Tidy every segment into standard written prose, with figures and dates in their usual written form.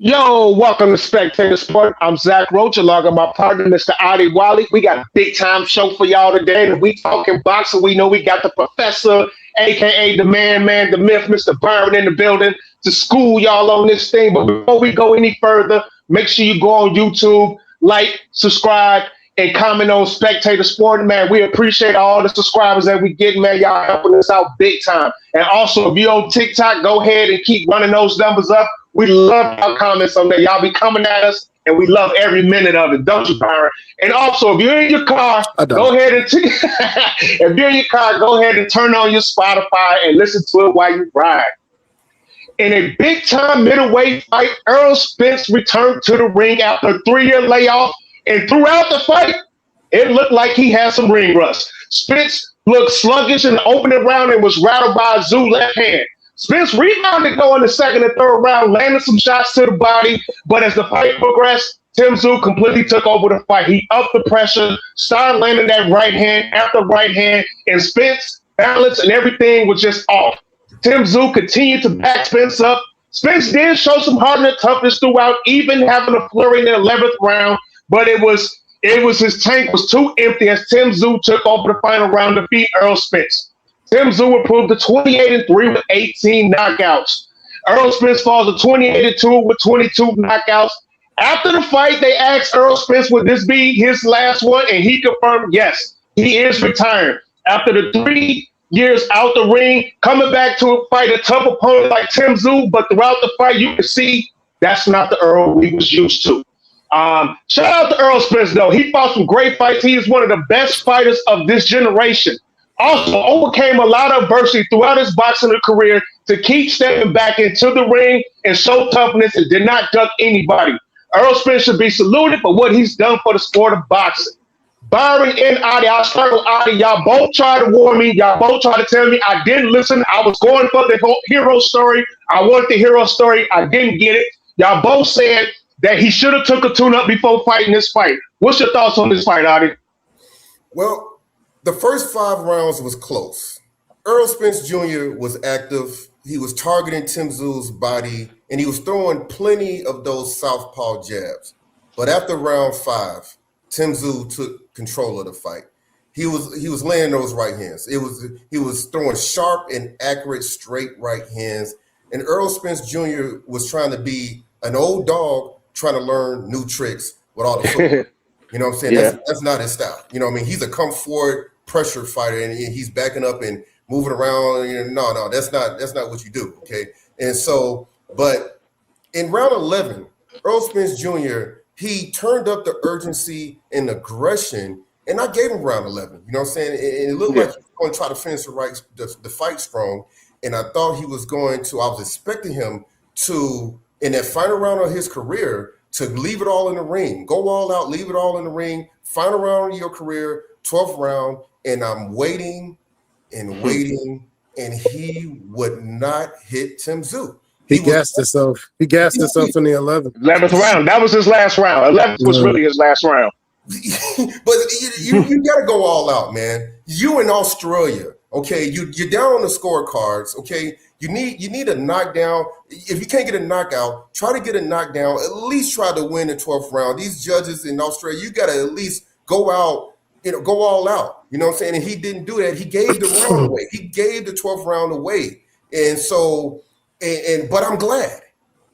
Yo, welcome to Spectator Sporting. I'm Zach Roach, along with my partner, Mr. Adi Wally. We got a big time show for y'all today. And we talking boxing. We know we got the professor, aka the man, the myth, Mr. Byron in the building to school y'all on this thing. But before we go any further, make sure you go on YouTube, like, subscribe, and comment on Spectator Sporting, man. We appreciate all the subscribers that we get, man. Y'all helping us out big time. And also, if you're on TikTok, go ahead and keep running those numbers up. We love our comments on there. Y'all be coming at us, and we love every minute of it, don't you, Byron? And also, if you're in your car, go ahead and if you're in your car, go ahead and turn on your Spotify and listen to it while you ride. In a big-time middleweight fight, Errol Spence returned to the ring after a 3-year layoff, and throughout the fight, it looked like he had some ring rust. Spence looked sluggish in the opening round and was rattled by a Tszyu left hand. Spence rebounded going the second and third round, landed some shots to the body, but as the fight progressed, Tim Tszyu completely took over the fight. He upped the pressure, started landing that right hand after right hand, and Spence balance and everything was just off. Tim Tszyu continued to back Spence up. Spence did show some heart and toughness throughout, even having a flurry in the 11th round, but it was his tank was too empty as Tim Tszyu took over the final round to defeat Errol Spence. Tim Tszyu improved to 28-3 with 18 knockouts. Errol Spence falls to 28-2 with 22 knockouts. After the fight, they asked Errol Spence, would this be his last one? And he confirmed, yes, he is retiring. After the 3 years out the ring, coming back to fight a tough opponent like Tim Tszyu, but throughout the fight, you can see that's not the Errol we was used to. Shout out to Errol Spence, though. He fought some great fights. He is one of the best fighters of this generation. Also overcame a lot of adversity throughout his boxing career to keep stepping back into the ring and show toughness and did not duck anybody. Errol Spence should be saluted for what he's done for the sport of boxing. Byron and Adi, I'll start with Adi. Y'all both tried to warn me. Y'all both tried to tell me I didn't listen. I was going for the whole hero story. I wanted the hero story. I didn't get it. Y'all both said that he should have took a tune-up before fighting this fight. What's your thoughts on this fight, Adi? Well, the first 5 rounds was close. Errol Spence Jr. was active. He was targeting Tim Tszyu's body, and he was throwing plenty of those southpaw jabs. But after round 5, Tim Tszyu took control of the fight. He was laying those right hands. He was throwing sharp and accurate straight right hands. And Errol Spence Jr. was trying to be an old dog trying to learn new tricks with all the footwork. You know what I'm saying? Yeah. That's not his style. You know what I mean? He's a come forward pressure fighter, and he's backing up and moving around. You know, no, that's not what you do. Okay. And so, but in round 11, Errol Spence Jr., he turned up the urgency and aggression, and I gave him round 11. You know what I'm saying? And it looked like he was going to try to finish the fight strong. And I thought he was going to, I was expecting him to, in that final round of his career, to leave it all in the ring. Go all out, leave it all in the ring. Final round of your career, 12th round, and I'm waiting, and he would not hit Tim Tszyu. He gassed himself. He gassed himself in the 11th. 11th round. That was his last round. 11th was really his last round. But you got to go all out, man. You in Australia, okay? You're down on the scorecards, okay? You need a knockdown. If you can't get a knockout, try to get a knockdown. At least try to win the 12th round. These judges in Australia, you got to at least go out. Go all out. You know what I'm saying? And he didn't do that. He gave the round away. He gave the 12th round away. And so, but I'm glad.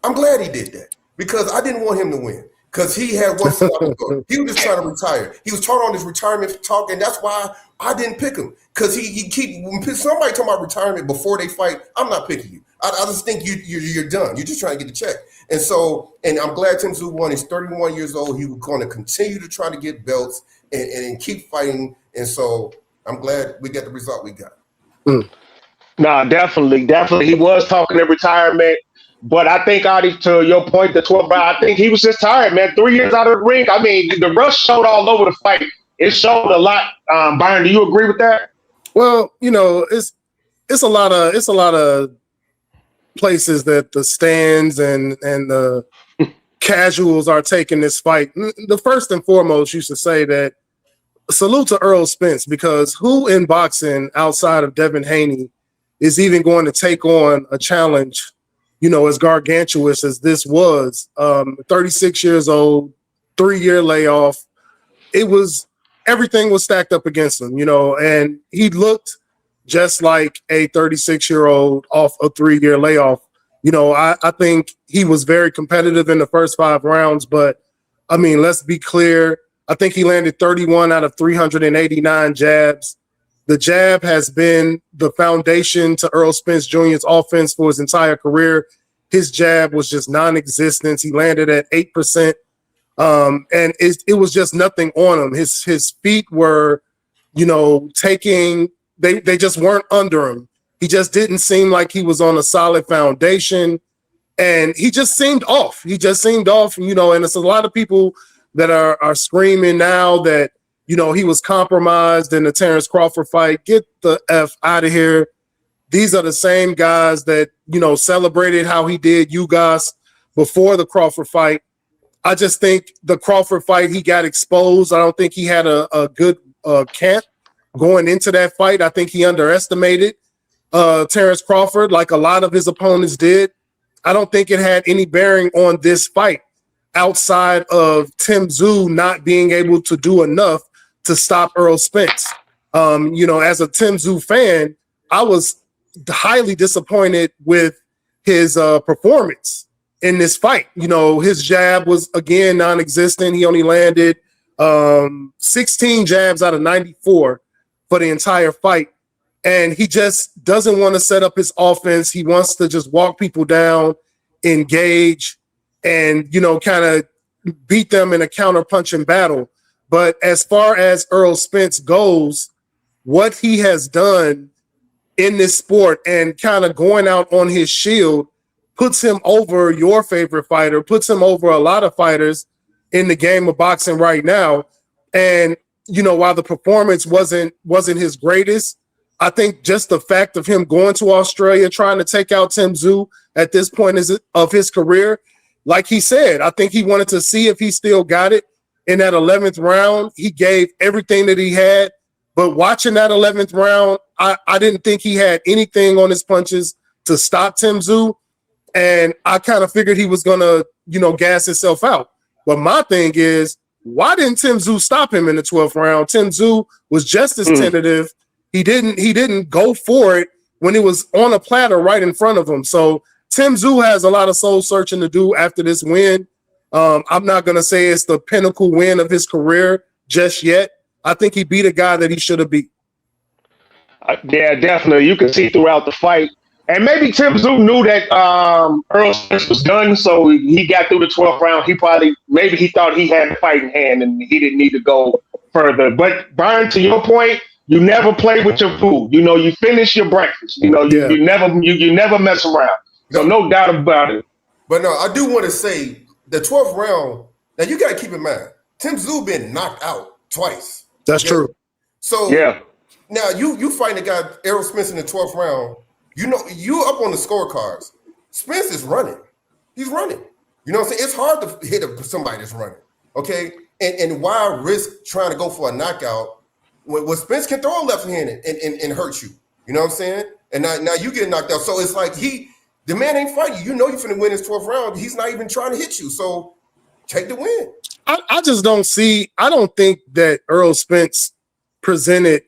I'm glad he did that because I didn't want him to win because he had one foot out the door. He was just trying to retire. He was talking on his retirement talk, and that's why I didn't pick him because when somebody talking about retirement before they fight, I'm not picking you. I just think you're done. You're just trying to get the check. And so, and I'm glad Tim Tszyu won. He's 31 years old. He was going to continue to try to get belts and keep fighting. And so I'm glad we got the result we got. No, definitely. He was talking in retirement. But I think, Adi, to your point, the 12th round, I think he was just tired, man. 3 years out of the ring. I mean, the rush showed all over the fight. It showed a lot. Byron, do you agree with that? Well, it's a lot of places that the stands and the casuals are taking this fight. The first and foremost, you should say that salute to Errol Spence, because who in boxing outside of Devin Haney is even going to take on a challenge as gargantuous as this was. 36 years old, 3-year layoff. Everything was stacked up against him, and he looked just like a 36-year-old off a 3-year layoff. I think he was very competitive in the first 5 rounds, but I mean, let's be clear. I think he landed 31 out of 389 jabs. The jab has been the foundation to Errol Spence Jr.'s offense for his entire career. His jab was just non-existent. He landed at 8%. And it was just nothing on him. His feet were, taking, they just weren't under him. He just didn't seem like he was on a solid foundation. And he just seemed off. And it's a lot of people that are screaming now that, he was compromised in the Terrence Crawford fight. Get the F out of here. These are the same guys that, celebrated how he did Ugas before the Crawford fight. I just think the Crawford fight, he got exposed. I don't think he had a good camp going into that fight. I think he underestimated Terrence Crawford like a lot of his opponents did. I don't think it had any bearing on this fight outside of Tim Tszyu not being able to do enough to stop Errol Spence. As a Tim Tszyu fan, I was highly disappointed with his performance in this fight. His jab was, again, non-existent. He only landed 16 jabs out of 94 for the entire fight. And he just doesn't want to set up his offense. He wants to just walk people down, engage, and, kind of beat them in a counter-punching battle. But as far as Errol Spence goes, what he has done in this sport and kind of going out on his shield puts him over your favorite fighter, puts him over a lot of fighters in the game of boxing right now. And, while the performance wasn't his greatest, I think just the fact of him going to Australia, trying to take out Tim Tszyu at this point of his career, like he said, I think he wanted to see if he still got it. In that 11th round, he gave everything that he had. But watching that 11th round, I didn't think he had anything on his punches to stop Tim Tszyu. And I kind of figured he was going to, gas himself out. But my thing is, why didn't Tim Tszyu stop him in the 12th round? Tim Tszyu was just as tentative. He didn't go for it when it was on a platter right in front of him. So Tim Tszyu has a lot of soul searching to do after this win. I'm not going to say it's the pinnacle win of his career just yet. I think he beat a guy that he should have beat. Yeah, definitely. You can see throughout the fight. And maybe Tim Tszyu knew that Errol Spence was done, so he got through the 12th round. Maybe he thought he had the fight in hand and he didn't need to go further. But, Brian, to your point, you never play with your food. You finish your breakfast. You never mess around. So no doubt about it. But no, I do want to say the 12th round, now you got to keep in mind, Tim Tszyu been knocked out twice. That's true. So yeah. Now you fight a guy, Errol Spence, in the 12th round. You up on the scorecards. Spence is running. He's running. You know what I'm saying? It's hard to hit somebody that's running. Okay? And why risk trying to go for a knockout when Spence can throw a left hand and hurt you? You know what I'm saying? And now you get knocked out. So it's like the man ain't fighting you. You're finna win his 12th round. He's not even trying to hit you. So take the win. I just don't see. I don't think that Errol Spence presented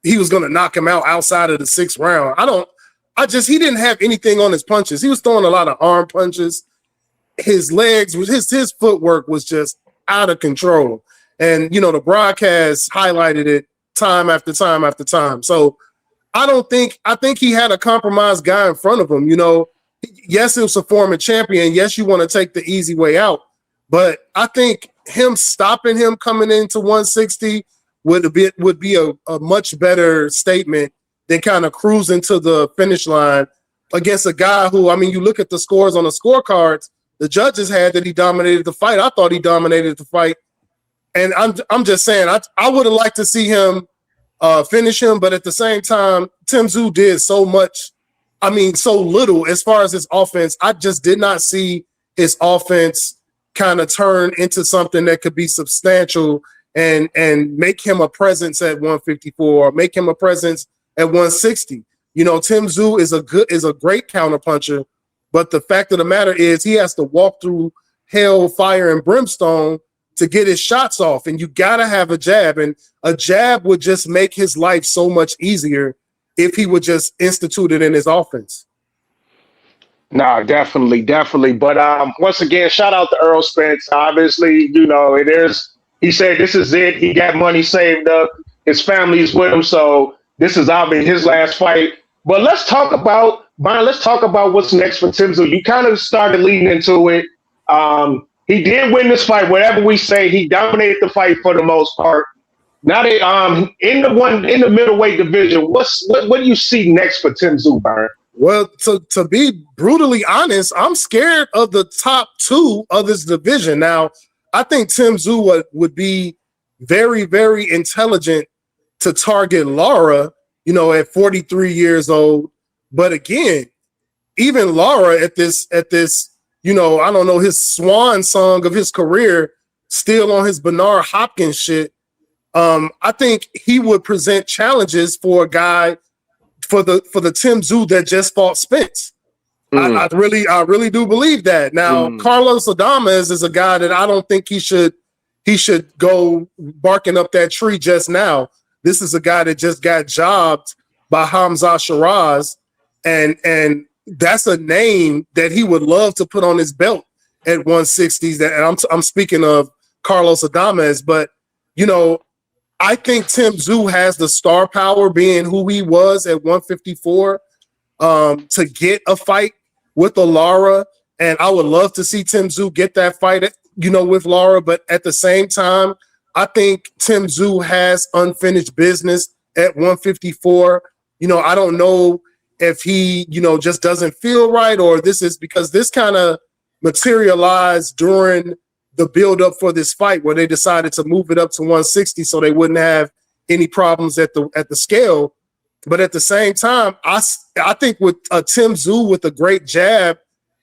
he was going to knock him out outside of the 6th round. He didn't have anything on his punches. He was throwing a lot of arm punches. His legs, his footwork was just out of control. And, the broadcast highlighted it time after time after time. So I think he had a compromised guy in front of him. Yes, it was a former champion. Yes, you want to take the easy way out. But I think him stopping him coming into 160 would be a much better statement than kind of cruising to the finish line against a guy who, you look at the scores on the scorecards, the judges had that he dominated the fight. I thought he dominated the fight. And I'm just saying, I would have liked to see him finish him, but at the same time, Tim Tszyu did so much, so little as far as his offense. I just did not see his offense kind of turn into something that could be substantial and make him a presence at 154, or make him a presence at 160. Tim Tszyu is a great counterpuncher, but the fact of the matter is he has to walk through hell, fire, and brimstone to get his shots off, and you gotta have a jab, and a jab would just make his life so much easier if he would just institute it in his offense. Nah, definitely. But once again, shout out to Errol Spence. Obviously, he said this is it. He got money saved up. His family's with him, so this is obviously his last fight. But let's talk about what's next for Tim Tszyu. You kind of started leading into it. He did win this fight. Whatever we say, he dominated the fight for the most part. Now they in the middleweight division. What do you see next for Tim Tszyu, Byron? Well, to be brutally honest, I'm scared of the top two of this division. Now, I think Tim Tszyu would be very, very intelligent to target Lara, at 43 years old. But again, even Lara at this, I don't know, his swan song of his career, still on his Bernard Hopkins shit. I think he would present challenges for a guy for the Tim Tszyu that just fought Spence. I really do believe that. Now, Carlos Adames is a guy that I don't think he should go barking up that tree just now. This is a guy that just got jobbed by Hamza Shiraz, and that's a name that he would love to put on his belt at 160s. And I'm speaking of Carlos Adames, but I think Tim Tszyu has the star power, being who he was at 154, to get a fight with a Lara. And I would love to see Tim Tszyu get that fight, with Lara. But at the same time, I think Tim Tszyu has unfinished business at 154. I don't know if he, just doesn't feel right, or this is because this kind of materialized during the build up for this fight, where they decided to move it up to 160 so they wouldn't have any problems at the scale. But at the same time, I think with Tim Tszyu with a great jab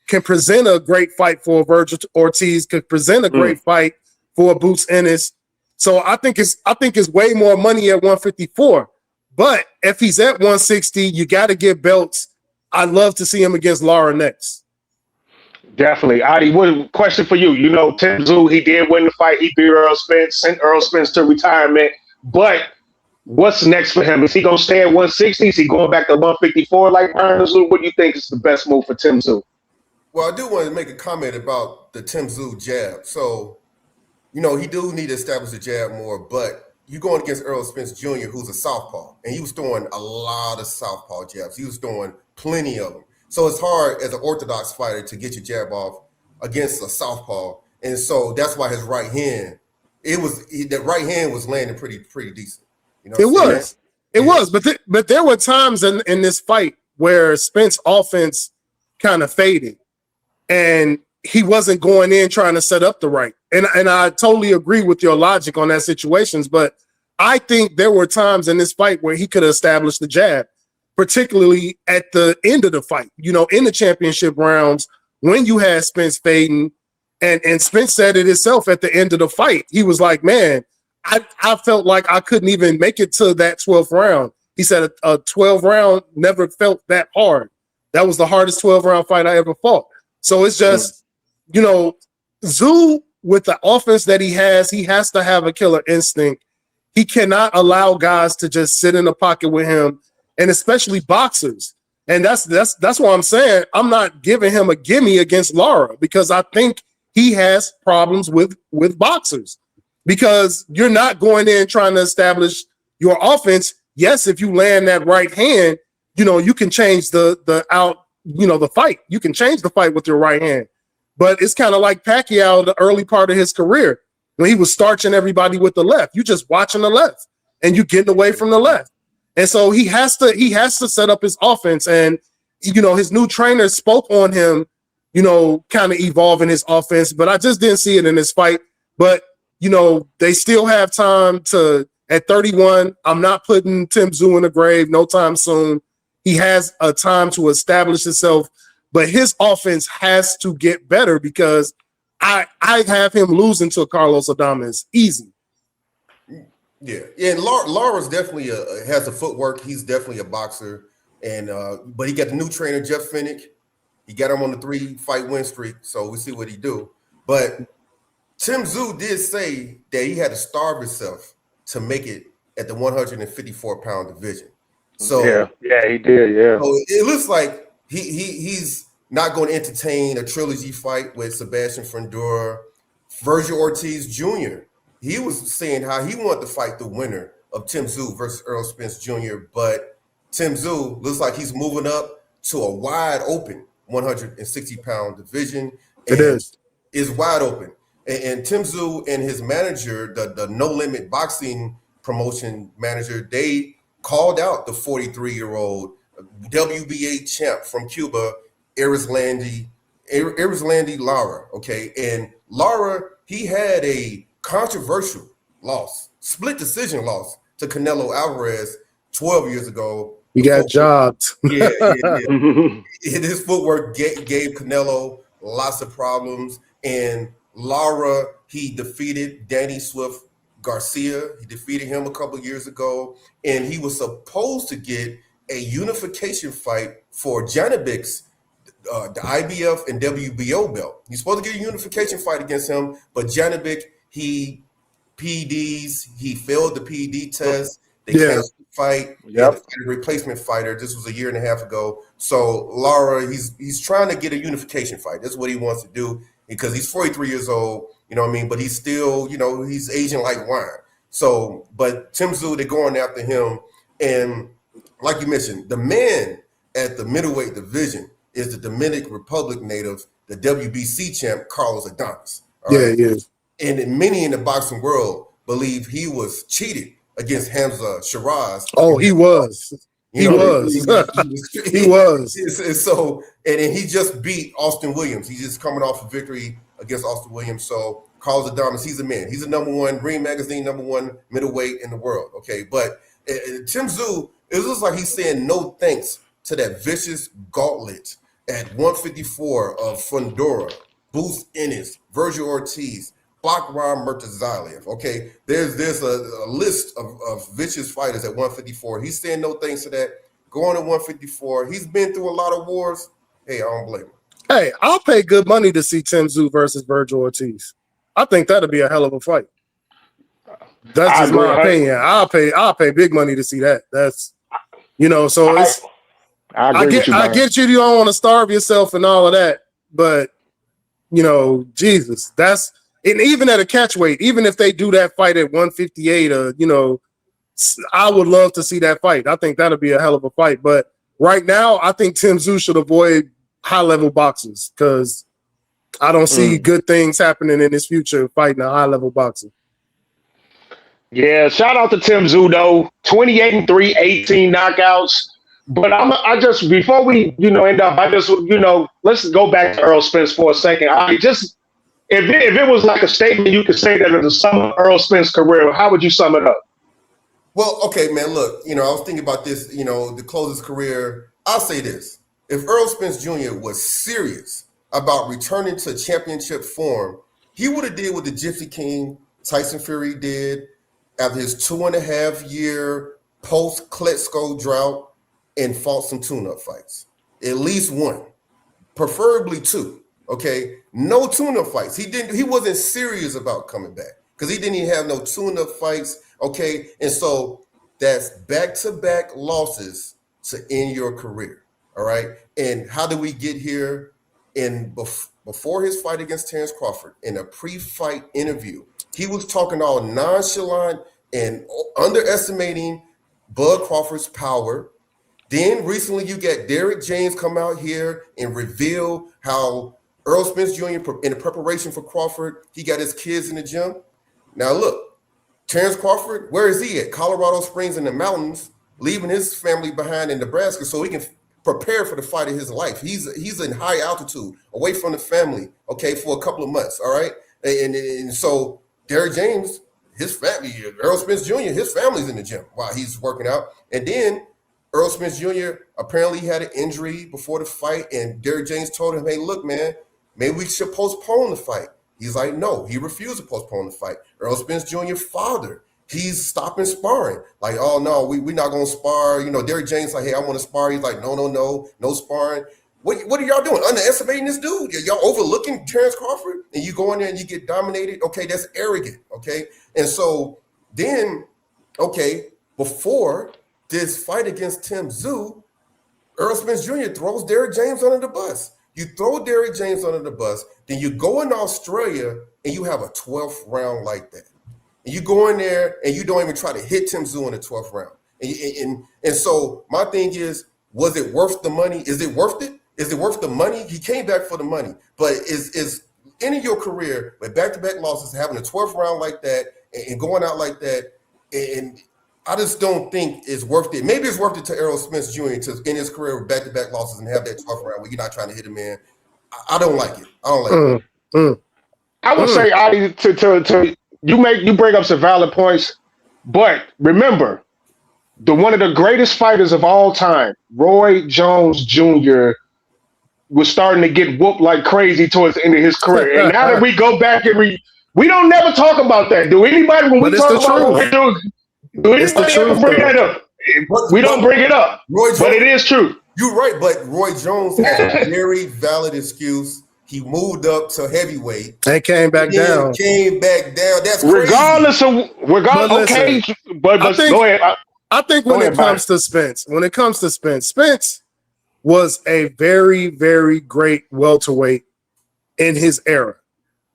can present a great fight for Virgil Ortiz, could present a great fight for Boots Ennis. So I think it's way more money at 154. But if he's at 160, you got to give belts. I'd love to see him against Lara next. Definitely. Adi, what question for you? Tim Tszyu, he did win the fight. He beat Errol Spence, sent Errol Spence to retirement. But what's next for him? Is he going to stay at 160? Is he going back to 154 like Byron Tszyu? What do you think is the best move for Tim Tszyu? Well, I do want to make a comment about the Tim Tszyu jab. So, he do need to establish the jab more, but you're going against Errol Spence Jr., who's a southpaw, and he was throwing a lot of southpaw jabs. He was throwing plenty of them. So it's hard as an orthodox fighter to get your jab off against a southpaw, and so that's why his right hand, that right hand was landing pretty decent. It was, but there were times in this fight where Spence offense kind of faded, and he wasn't going in trying to set up the right. And I totally agree with your logic on that situations, but I think there were times in this fight where he could have established the jab, particularly at the end of the fight, in the championship rounds when you had Spence fading, and Spence said it himself at the end of the fight. He was like, man, I felt like I couldn't even make it to that 12th round. He said a 12 round never felt that hard. That was the hardest 12 round fight I ever fought. So it's just, Tszyu, with the offense that he has to have a killer instinct. He cannot allow guys to just sit in the pocket with him, and especially boxers. And that's why I'm saying I'm not giving him a gimme against Lara, because I think he has problems with boxers, because you're not going in trying to establish your offense. Yes, if you land that right hand, you can change the fight. You can change the fight with your right hand. But it's kind of like Pacquiao, the early part of his career, when he was starching everybody with the left. You just watching the left and you getting away from the left. And so he has to set up his offense. And, his new trainer spoke on him, kind of evolving his offense. But I just didn't see it in this fight. But, they still have time to, at 31, I'm not putting Tim Tszyu in the grave no time soon. He has a time to establish himself. But his offense has to get better, because I have him losing to Carlos Adames easy. Yeah, and Lara's definitely has the footwork. He's definitely a boxer. And but he got the new trainer, Jeff Finnick. He got him on the 3-fight win streak, so we'll see what he do. But Tim Tszyu did say that he had to starve himself to make it at the 154-pound division. So yeah, he did. Yeah. So it looks like he's not going to entertain a trilogy fight with Sebastian Fundora. Virgil Ortiz Jr. He was saying how he wanted to fight the winner of Tim Tszyu versus Errol Spence Jr. But Tim Tszyu looks like he's moving up to a wide open 160-pound division. It is wide open. And Tim Tszyu and his manager, the No Limit Boxing promotion manager, they called out the 43-year-old WBA champ from Cuba, Erislandy Lara. Okay, and Lara, he had a controversial loss, split decision loss to Canelo Alvarez 12 years ago. He got jobbed. Yeah. His footwork gave Canelo lots of problems. And Lara, he defeated Danny Swift Garcia. He defeated him a couple of years ago. And he was supposed to get a unification fight for Janibek's the IBF and WBO belt. He's supposed to get a unification fight against him, but Janibek, he failed the PD test. They canceled the fight. He had to fight a replacement fighter. This was a year and a half ago. So Lara, he's trying to get a unification fight. That's what he wants to do because he's 43 years old, you know what I mean? But he's still, he's aging like wine. So, but Tim Tszyu, they're going after him. And like you mentioned, the man at the middleweight division is the Dominican Republic native, the WBC champ, Carlos Adonis. Right? Yeah, he is. And many in the boxing world believe he was cheated against Hamza Shiraz. Oh, he was. He was. And so, and he just beat Austin Williams. He's just coming off a victory against Austin Williams. So Carlos Adonis, he's a man. He's the #1 Ring Magazine #1 middleweight in the world. Okay, but Tim Tszyu, it looks like he's saying no thanks to that vicious gauntlet at 154 of Fundora, Booth Ennis, Virgil Ortiz, Bakram Murtazaliev. Okay, there's a list of vicious fighters at 154. He's saying no thanks to that. Going to 154. He's been through a lot of wars. Hey, I don't blame him. Hey, I'll pay good money to see Tim Tszyu versus Virgil Ortiz. I think that'd be a hell of a fight. That's just my opinion. I'll pay big money to see that. That's so it's I get you don't want to starve yourself and all of that, but Jesus, that's and even at a catch weight, even if they do that fight at 158, I would love to see that fight. I think that'll be a hell of a fight. But right now, I think Tim Tszyu should avoid high-level boxers because I don't see good things happening in his future fighting a high-level boxer. Yeah, shout out to Tim Tszyu though. 28-3, 18 knockouts. But I just before we end up, let's go back to Errol Spence for a second. If it was like a statement you could say that in the sum of Errol Spence's career, how would you sum it up? Well, okay, man, look, I was thinking about this, to close his career. I'll say this. If Errol Spence Jr. was serious about returning to championship form, he would have did what the Gypsy King Tyson Fury did after his 2.5-year post-Klitschko drought and fought some tune-up fights. At least one, preferably two. Okay, no tune-up fights. He wasn't serious about coming back because he didn't even have no tune-up fights. Okay, and so that's back-to-back losses to end your career. All right, and how did we get here? Before his fight against Terrence Crawford, in a pre-fight interview, he was talking all nonchalant and underestimating Bud Crawford's power. Then recently you got Derek James come out here and reveal how Errol Spence Jr. in the preparation for Crawford, he got his kids in the gym. Now look, Terrence Crawford, where is he at? Colorado Springs in the mountains, leaving his family behind in Nebraska so he can prepare for the fight of his life. He's in high altitude, away from the family, okay, for a couple of months, all right? And so Derek James, his family, Errol Spence Jr., his family's in the gym while he's working out. And then Errol Spence Jr. apparently had an injury before the fight, and Derek James told him, hey, look, man, maybe we should postpone the fight. He's like, no, he refused to postpone the fight. Errol Spence Jr.'s father, he's stopping sparring. Like, oh no, we're not gonna spar. You know, Derrick James like, hey, I want to spar. He's like, no sparring. What are y'all doing? Underestimating this dude? Y'all overlooking Terrence Crawford, and you go in there and you get dominated. Okay, that's arrogant. Okay, and so then, okay, before this fight against Tim Tszyu, Errol Spence Jr. throws Derrick James under the bus. You throw Derrick James under the bus, then you go in Australia and you have a 12th round like that. And you go in there and you don't even try to hit Tim Tszyu in the 12th round. And so my thing is, was it worth the money? Is it worth it? Is it worth the money? He came back for the money. But is ending your career with back-to-back losses, having a 12th round like that and going out like that, and I just don't think it's worth it. Maybe it's worth it to Errol Spence Jr. to end his career with back-to-back losses and have that 12th round where you're not trying to hit him in. I don't like it. I don't like it. I would say, Adi, to you bring up some valid points, but remember, one of the greatest fighters of all time, Roy Jones Jr., was starting to get whooped like crazy towards the end of his career. And now that we go back and we don't never talk about that. Do anybody when we talk about what do anybody ever bring that up? We don't bring it up. But it is true. You're right, but Roy Jones has a very valid excuse. He moved up to heavyweight. And came back down. That's crazy. Regardless, okay. But go ahead. I think when it comes to Spence, Spence was a very, very great welterweight in his era.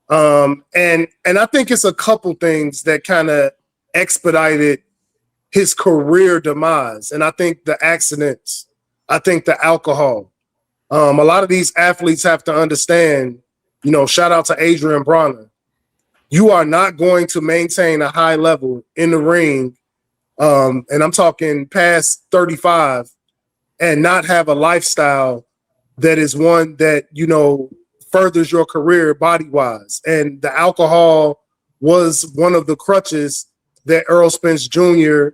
And I think it's a couple things that kind of expedited his career demise. And I think the accidents, I think the alcohol. A lot of these athletes have to understand, shout out to Adrian Bronner. You are not going to maintain a high level in the ring. And I'm talking past 35 and not have a lifestyle that is one that, furthers your career body-wise. And the alcohol was one of the crutches that Errol Spence Jr.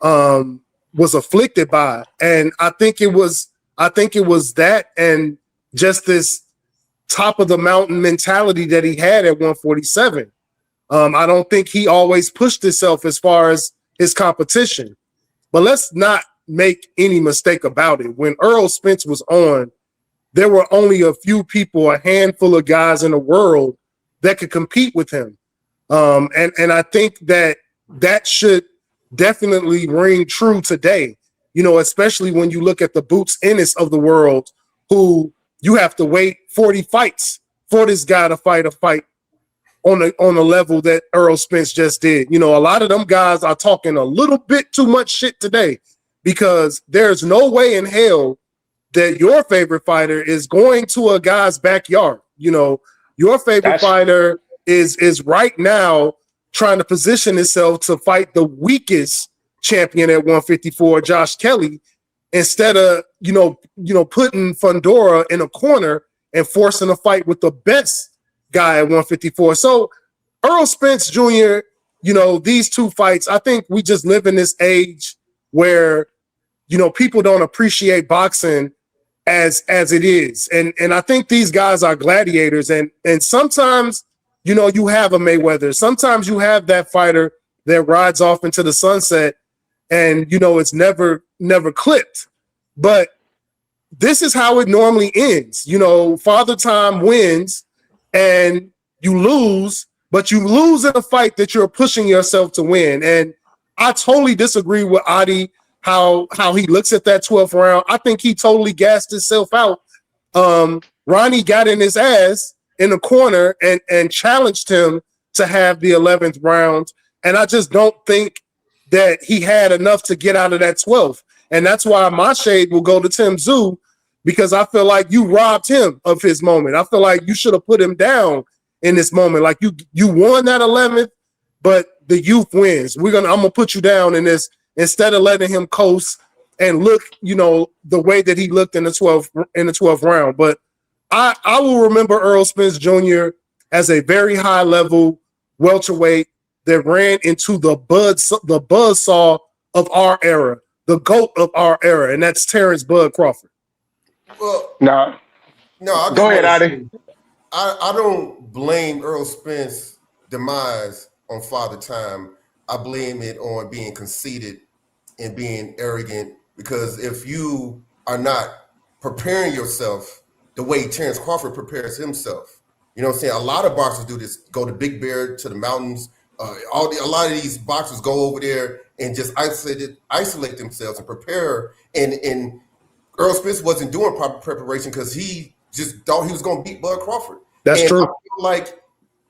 Was afflicted by. And I think it was that and just this top of the mountain mentality that he had at 147. I don't think he always pushed himself as far as his competition. But let's not make any mistake about it. When Errol Spence was on, there were only a few people, a handful of guys in the world that could compete with him. And I think that should definitely ring true today, especially when you look at the Boots Ennis of the world, who you have to wait 40 fights for this guy to fight a fight on a level that Errol Spence just did. A lot of them guys are talking a little bit too much shit today because there's no way in hell that your favorite fighter is going to a guy's backyard. Your favorite fighter is right now trying to position himself to fight the weakest champion at 154, Josh Kelly, instead of, putting Fundora in a corner and forcing a fight with the best guy at 154. So Errol Spence Jr., these two fights, I think we just live in this age where, people don't appreciate boxing as it is. And I think these guys are gladiators. And sometimes, you have a Mayweather. Sometimes you have that fighter that rides off into the sunset and, it's never clipped. But this is how it normally ends. Father Time wins and you lose, but you lose in a fight that you're pushing yourself to win. And I totally disagree with Adi, how he looks at that 12th round. I think he totally gassed himself out. Ronnie got in his ass in the corner and challenged him to have the 11th round. And I just don't think that he had enough to get out of that 12th. And that's why my shade will go to Tim Tszyu, because I feel like you robbed him of his moment. I feel like you should have put him down in this moment. Like you won that 11th, but the youth wins. I'm gonna put you down in this instead of letting him coast and look, the way that he looked in the 12th round. But I will remember Errol Spence Jr. as a very high level welterweight that ran into the buzzsaw of our era, the GOAT of our era, and that's Terrence Bud Crawford. Well, no. Go ahead, Adi. I don't blame Errol Spence demise on Father Time. I blame it on being conceited and being arrogant, because if you are not preparing yourself the way Terrence Crawford prepares himself, you know what I'm saying? A lot of boxers do this, go to Big Bear, to the mountains. A lot of these boxers go over there and just isolate themselves and prepare. And Errol Spence wasn't doing proper preparation because he just thought he was going to beat Bud Crawford. That's true. I feel like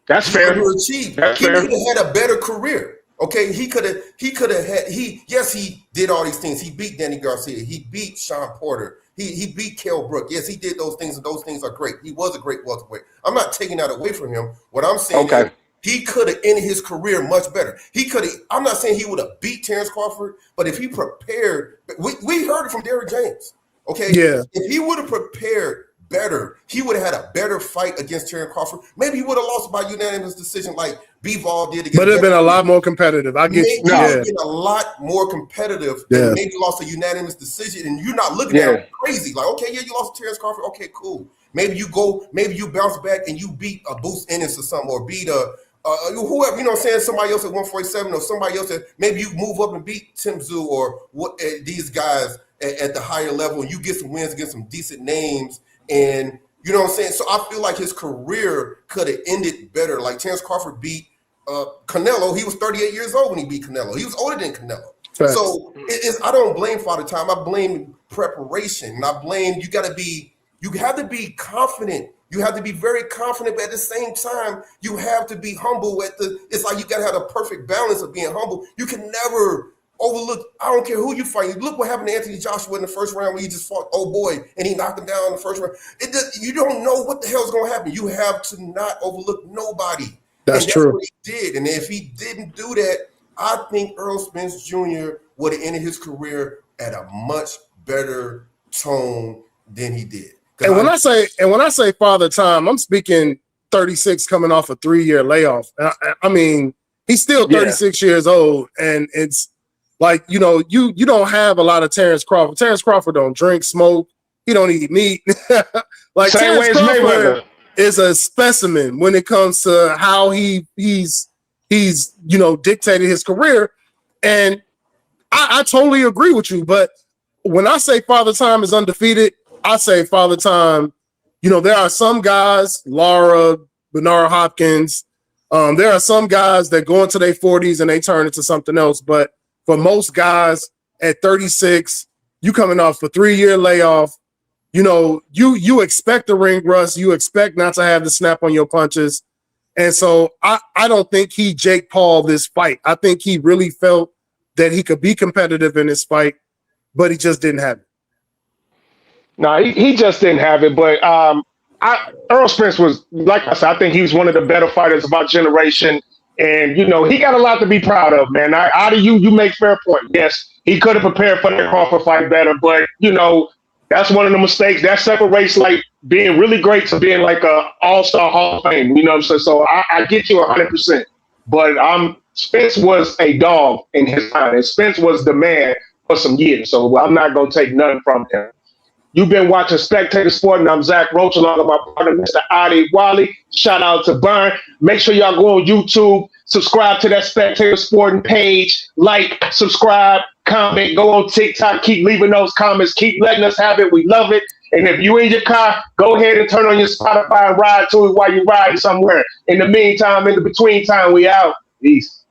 that's fair. He could have had a better career. Okay, he did all these things. He beat Danny Garcia. He beat Sean Porter. He beat Kell Brook. Yes, he did those things, and those things are great. He was a great welterweight. I'm not taking that away from him. What I'm saying is he could have ended his career much better. I'm not saying he would have beat Terrence Crawford, but if he prepared, we heard it from Derrick James. Okay, yeah. If he would have prepared better, he would have had a better fight against Terrence Crawford. Maybe he would have lost by unanimous decision like Bivol did against. But it'd been a lot more competitive. I get you. Yeah. Been a lot more competitive than maybe lost a unanimous decision, and you're not looking at it crazy. Like, okay, yeah, you lost to Terrence Crawford. Okay, cool. Maybe you bounce back and you beat a Boost Ennis or something, or beat whoever, you know what I'm saying, somebody else at 147, or somebody else maybe you move up and beat Tim Tszyu or these guys at the higher level, and you get some wins against some decent names. And you know what I'm saying? So I feel like his career could have ended better. Like Terrence Crawford beat Canelo. He was 38 years old when he beat Canelo. He was older than Canelo. Right. So I don't blame Father Time. I blame preparation. And I blame you have to be confident. You have to be very confident, but at the same time, you have to be humble. It's like you got to have a perfect balance of being humble. You can never overlook. I don't care who you fight. Look what happened to Anthony Joshua in the first round when he just fought old boy and he knocked him down in the first round. You don't know what the hell's going to happen. You have to not overlook nobody. That's true. What he did. And if he didn't do that, I think Errol Spence Jr. would have ended his career at a much better tone than he did. And when I say Father Time, I'm speaking 36 coming off a 3-year layoff. I mean, he's still 36 years old, and it's like, you know, you don't have a lot of Terrence Crawford. Terrence Crawford don't drink, smoke. He don't eat meat. Like same Terrence Crawford is a specimen when it comes to how he's you know, dictated his career. And I totally agree with you. But when I say Father Time is undefeated, I say Father Time, you know, there are some guys, Lara, Bernard Hopkins, there are some guys that go into their 40s and they turn into something else. But for most guys at 36, you coming off a 3-year layoff, you know, you expect the ring rust, you expect not to have the snap on your punches. And so I don't think he Jake Paul this fight. I think he really felt that he could be competitive in this fight, but he just didn't have it. No, he just didn't have it. But Errol Spence was, like I said, I think he was one of the better fighters of our generation. And, you know, he got a lot to be proud of, man. Out of you make fair point. Yes, he could have prepared for the Crawford fight better. But, you know, that's one of the mistakes. That separates, like, being really great to being, like, a all-star Hall of Fame. You know what I'm saying? So I get you 100%. But Spence was a dog in his time. And Spence was the man for some years. So I'm not going to take nothing from him. You've been watching Spectator Sporting. I'm Zach Roach, along with my partner, Mr. Adi Wally. Shout out to Burn. Make sure y'all go on YouTube, subscribe to that Spectator Sporting page, like, subscribe, comment, go on TikTok, keep leaving those comments, keep letting us have it. We love it. And if you're in your car, go ahead and turn on your Spotify and ride to it while you're riding somewhere. In the meantime, in the between time, we out. Peace.